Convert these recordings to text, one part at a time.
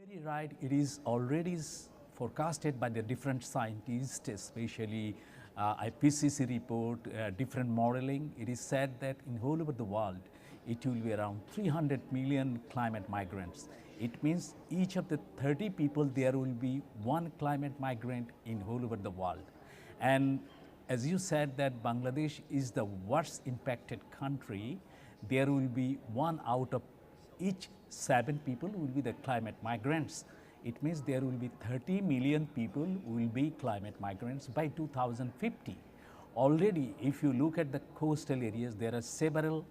Very right. It is already forecasted by the different scientists, especially IPCC report, different modeling. It is said that in whole over the world, it will be around 300 million climate migrants. It means each of the 30 people, there will be one climate migrant in whole over the world. And as you said that Bangladesh is the worst impacted country, there will be one out of each 7 people will be the climate migrants. It means there will be 30 million people will be climate migrants by 2050. Already, if you look at the coastal areas, there are several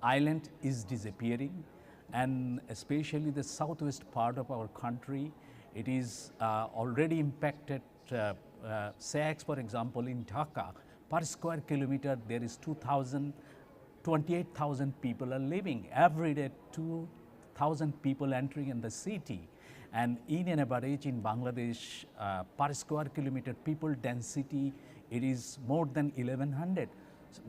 islands is disappearing, and especially the southwest part of our country, it is already impacted. SAX, for example, in Dhaka, per square kilometer, there is 28,000 people are living. Every day, 2,000 people entering in the city. And in an average in Bangladesh, per square kilometer people density, it is more than 1100.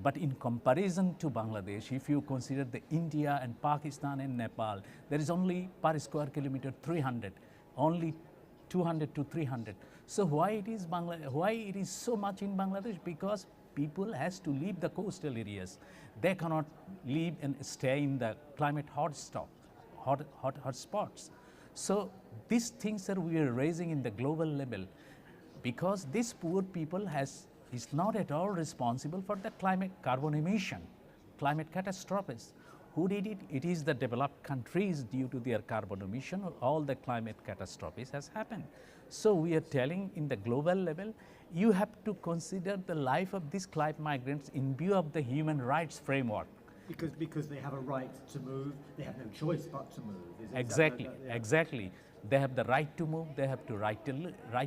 But in comparison to Bangladesh, if you consider the India and Pakistan and Nepal, there is only per square kilometer 300, only 200 to 300. So why it is so much in Bangladesh? Because people has to leave the coastal areas. They cannot live and stay in the climate hotspots. So these things that we are raising in the global level, because these poor people is not at all responsible for the climate carbon emission, climate catastrophes. Who did it? It is the developed countries. Due to their carbon emission, all the climate catastrophes has happened. So we are telling in the global level, you have to consider the life of these climate migrants in view of the human rights framework. Because they have a right to move, they have no choice but to move. Exactly, exactly. They have the right to move, they have the right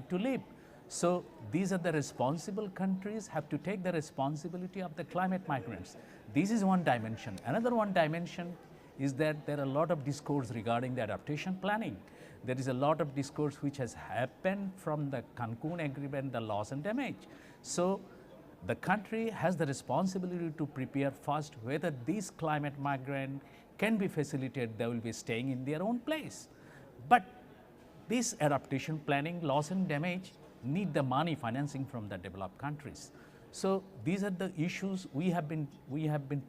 to live. So these are the responsible countries have to take the responsibility of the climate migrants. This is one dimension. Another one dimension is that there are a lot of discourse regarding the adaptation planning. There is a lot of discourse which has happened from the Cancun agreement, the loss and damage. So the country has the responsibility to prepare first whether these climate migrants can be facilitated, they will be staying in their own place. But this adaptation planning, loss and damage, need the money financing from the developed countries. So these are the issues we have been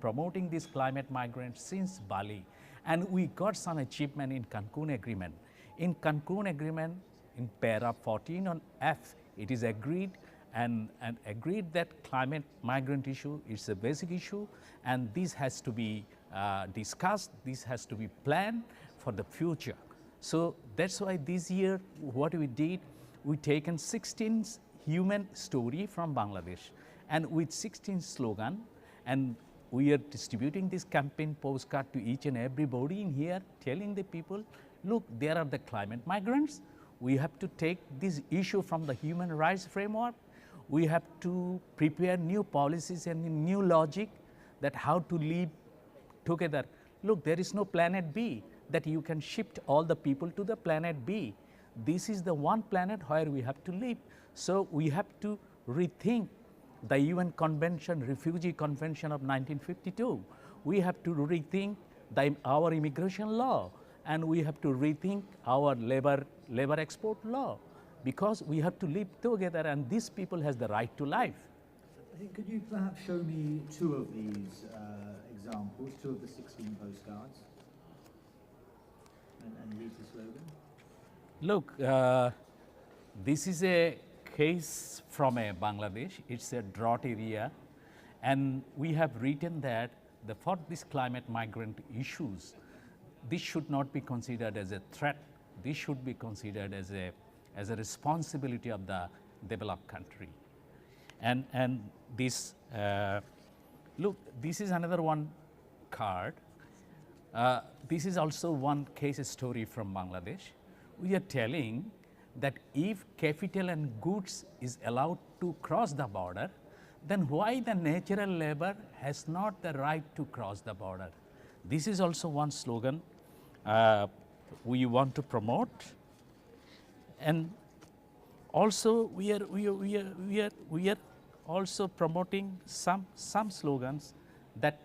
promoting these climate migrants since Bali, and we got some achievement in Cancun agreement. In Cancun agreement, in para 14 on F, it is agreed and agreed that climate migrant issue is a basic issue, and this has to be discussed, this has to be planned for the future. So that's why this year what we did, we taken 16 human story from Bangladesh, and with 16 slogan, and we are distributing this campaign postcard to each and everybody in here, telling the people, look, there are the climate migrants. We have to take this issue from the human rights framework. We have to prepare new policies and new logic that how to live together. Look, there is no planet B that you can shift all the people to the planet B. This is the one planet where we have to live. So we have to rethink the UN Convention, Refugee Convention of 1952. We have to rethink our immigration law, and we have to rethink our labor export law, because we have to live together, and these people has the right to life. Could you perhaps show me 2 of these examples, 2 of the 16 postcards, and read the slogan? Look, this is a case from Bangladesh. It's a drought area, and we have written that for this climate migrant issues, this should not be considered as a threat. This should be considered as a responsibility of the developed country. And this, look, this is another one card. This is also one case story from Bangladesh. We are telling that if capital and goods is allowed to cross the border, then why the natural labor has not the right to cross the border? This is also one slogan we want to promote. And also we are also promoting some slogans that,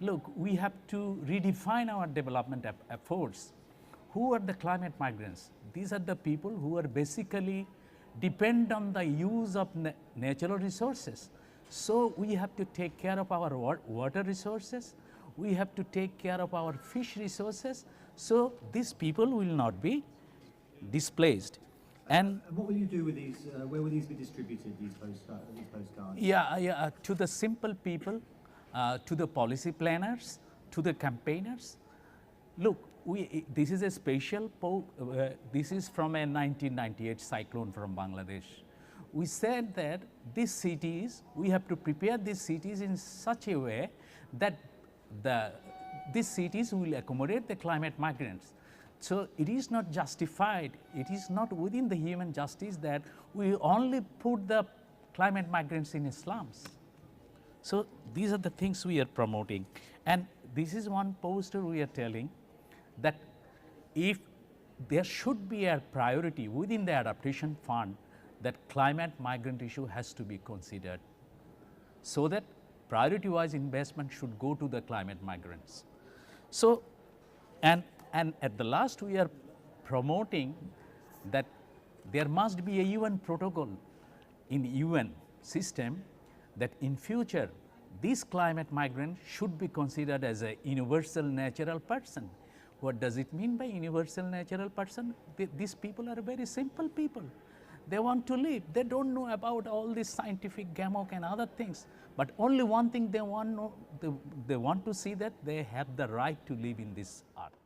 look, we have to redefine our development efforts. Who are the climate migrants? these are the people who are basically depend on the use of natural resources. So we have to take care of our water resources, we have to take care of our fish resources, so these people will not be displaced. And what will you do with these? Where will these be distributed? These postcards? Yeah, to the simple people, to the policy planners, to the campaigners. Look, this is a special. This is from a 1998 cyclone from Bangladesh. We said that these cities, we have to prepare these cities in such a way that these cities will accommodate the climate migrants. So it is not justified, it is not within the human justice that we only put the climate migrants in slums. So these are the things we are promoting. And this is one poster we are telling that if there should be a priority within the Adaptation Fund, that climate migrant issue has to be considered, so that priority-wise investment should go to the climate migrants. So, and at the last we are promoting that there must be a UN protocol in UN system that in future this climate migrant should be considered as a universal natural person. What does it mean by universal natural person? These people are very simple people. They want to live. They don't know about all this scientific gamok and other things. But only one thing they want to see, that they have the right to live in this earth.